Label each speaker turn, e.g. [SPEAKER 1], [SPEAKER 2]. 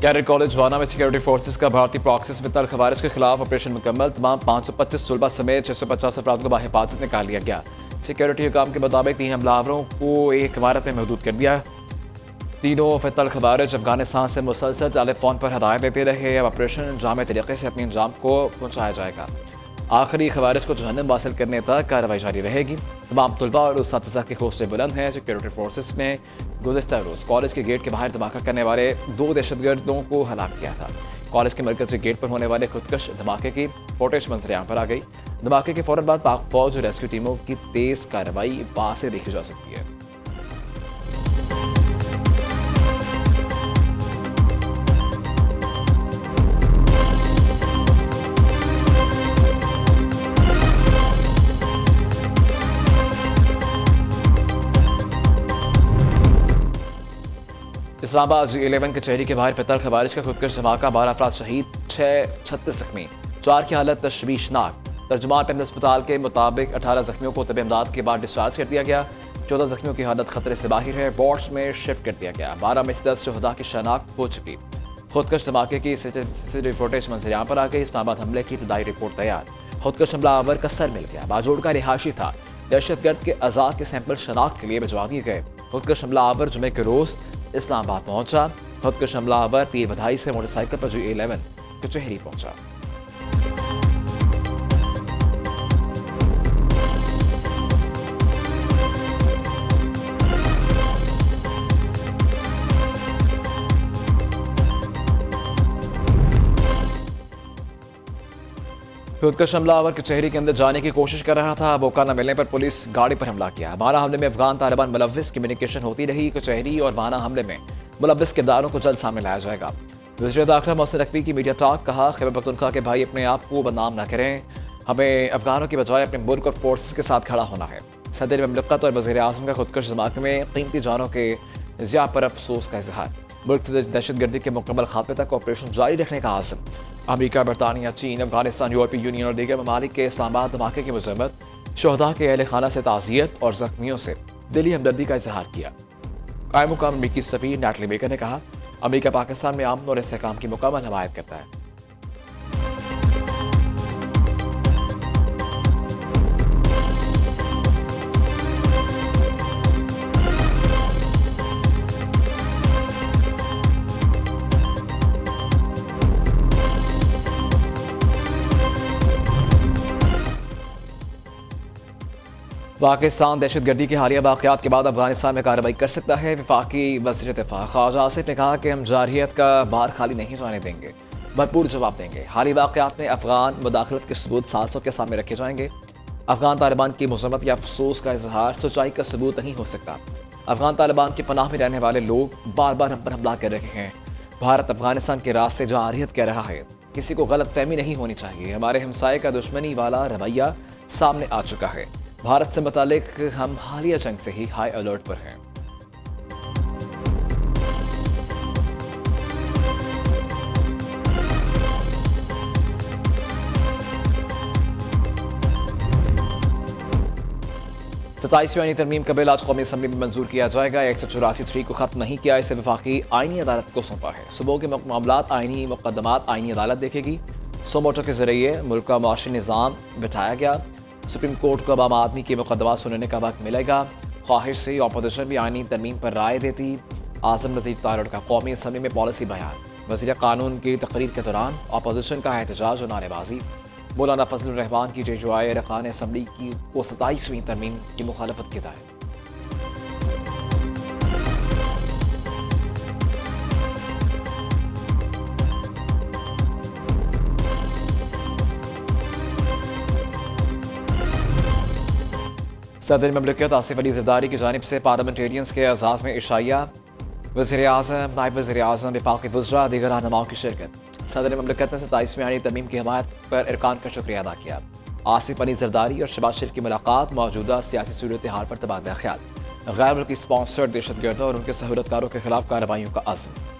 [SPEAKER 1] Cadet college वाना में security forces का भारतीय प्रॉक्सिस में खवारिज के खिलाफ ऑपरेशन मुकम्मल। तमाम 525 तलबा समेत 650 अफराद को बाहिफाजत निकाल लिया गया। सिक्योरिटी हुकाम के मुताबिक 3 हमलावरों को एक इमारत में महदूद कर दिया। तीनों फितल खवारिज अफगानिस्तान से मुसलसल टेलीफोन पर हदायत देते रहे। अब ऑपरेशन जामे तरीके से अपने अंजाम को पहुँचाया जाएगा। आखिरी खवारिज को जहन्नम हासिल करने तक कार्रवाई जारी रहेगी। तमाम तलबा और उस्तातिज़ा के हौसले बुलंद हैं। सिक्योरिटी फोर्सेस ने गुज़िश्ता रोज़ कॉलेज के गेट के बाहर धमाका करने वाले 2 दहशतगर्दों को हलाक किया था। कॉलेज के मरकज़ी गेट पर होने वाले खुदकश धमाके की फुटेज मंजर पर आ गई। धमाके के फौरन बाद पाक फौज और रेस्क्यू टीमों की तेज़ कार्रवाई वहाँ से देखी जा सकती है। इस्लामाबाद G11 कचहरी के बाहर फितल खवारिज का खुदकश धमाका, 12 अफराद शहीद, 36 जख्मी, 4 की हालत तशवीशनाक। तर्जुमान पहले अस्पताल के मुताबिक 18 जख्मियों को तबी इमदाद के बाद डिस्चार्ज कर दिया गया। 14 जख्मियों की हालत खतरे से बाहर है, वार्ड्स में शिफ्ट कर दिया गया। 12 में से 10 शहदा की शनाख्त हो चुकी। खुदकश धमाके की सीसीटीवी फुटेज मंजर पर आ गई। इस्लामाबाद हमले की इब्तदाई रिपोर्ट तैयार। खुदकश हमलावर का सर मिल गया, बाजोड़ का रिहायशी था। दहशतगर्द के अज़ा के सैंपल शनाख्त के लिए भिजवा दिए गए। खुदकश हमलावर जुमे के रोज इस्लामाबाद पहुंचा। खुदकश हमलावर पीर बधाई से मोटरसाइकिल पर G11 कचहरी पहुंचा। खुदकश हमलावर कचहरी के अंदर जाने की कोशिश कर रहा था। मौका न मिलने पर पुलिस गाड़ी पर हमला किया। वाना हमले में अफगान तालिबान मुलव्विस कम्युनिकेशन होती रही। कचहरी और वाना हमले में मुलव्विस किरदारों को जल्द सामने लाया जाएगा। वज़ीर दाखिला मोहसिन नकवी की मीडिया टॉक, कहा खैबर पख्तूनख्वा के भाई अपने आप को बदनाम न करें। हमें अफगानों की बजाय अपने मुल्क और फोर्सेस के साथ खड़ा होना है। सदर ममलकत और वज़ीर आज़म का खुदकश धमाके में कीमती जानों के ज़िया पर अफसोस का इजहार। मुल्क से दहशतगर्दी के मुकम्मल खात्मे तक ऑपरेशन जारी रखने का आज़म। अमेरिका, बरतानिया, चीन, अफगानिस्तान, यूरोपीय यूनियन और दीगर ममालिक के इस्लामाबाद धमाके की मज़म्मत, शहदा के अहल खाना से ताज़ियत और जख्मियों से दिली हमदर्दी का इजहार किया। कायम मुकाम अमरीकी सफ़ीर नैटली बेकर ने कहा, अमेरिका पाकिस्तान में अमन और इस्तेहकाम की मुकम्मल हमायत करता है। पाकिस्तान दहशतगर्दी के हालिया वाक़यात के बाद अफगानिस्तान में कार्रवाई कर सकता है। वफाकी वज़ीर दिफ़ा ख्वाजा आसिफ ने कहा कि हम जारहियत का बार खाली नहीं जाने देंगे, भरपूर जवाब देंगे। हालिया वाक़यात में अफगान मुदाखलत के सबूत सालसों के सामने रखे जाएंगे। अफगान तालिबान की मज़म्मत या अफसोस का इजहार सच्चाई का सबूत नहीं हो सकता। अफगान तालिबान की पनाह में रहने वाले लोग बार बार हम पर हमला कर रहे हैं। भारत अफगानिस्तान के रास्ते जारहियत कह रहा है। किसी को गलत फहमी नहीं होनी चाहिए। हमारे हमसाये का दुश्मनी वाला रवैया सामने आ चुका है। भारत से मुतालिक हम हालिया जंग से ही हाई अलर्ट पर हैं। सताईसवीं आईनी तरमीम का बिल आज कौमी असम्बली में मंजूर किया जाएगा। 184 को खत्म नहीं किया, इसे वफाकी आईनी अदालत को सौंपा है। सुबह के मामलात आईनी मुकदमात आईनी अदालत देखेगी। सोमोटो के जरिए मुल्क का माशी निज़ाम बिठाया गया। सुप्रीम कोर्ट को अब आम आदमी के मुकदमा सुनने का वक्त मिलेगा। ख्वाहिश से अपोजिशन भी आईनी तरमीम पर राय देती। आज़म नज़ीर तारड़ का कौमी असम्बली में पॉलिसी बयान। वज़ीर कानून की तकरीर के दौरान अपोजिशन का एहतजाज और नारेबाजी। मौलाना फजलुर रहमान की JUI अरकान असम्बली की को 27वीं तरमीम की मुखालफत की हिदायत। सदर ममलकत आसिफ अली ज़रदारी की जानिब से पार्लियामेंटेरियंस के एजाज़ में इशाइया। वज़ीर आज़म, नायब वज़ीर आज़म, वफाकी वज़रा, दीगर रहनुमाओं की शिरकत। सदर ममलकत ने 27वीं आईनी तरमीम की हिमायत पर अरकान का शुक्रिया अदा किया। आसिफ अली ज़रदारी और शहबाज शरीफ की मुलाकात, मौजूदा सियासी सूरत हाल पर तबादला ख्याल। गैर मुल्की स्पॉन्सर्ड दहशतगर्दों और उनके सहूलतकारों के खिलाफ कार्रवाइयों का अज़्म।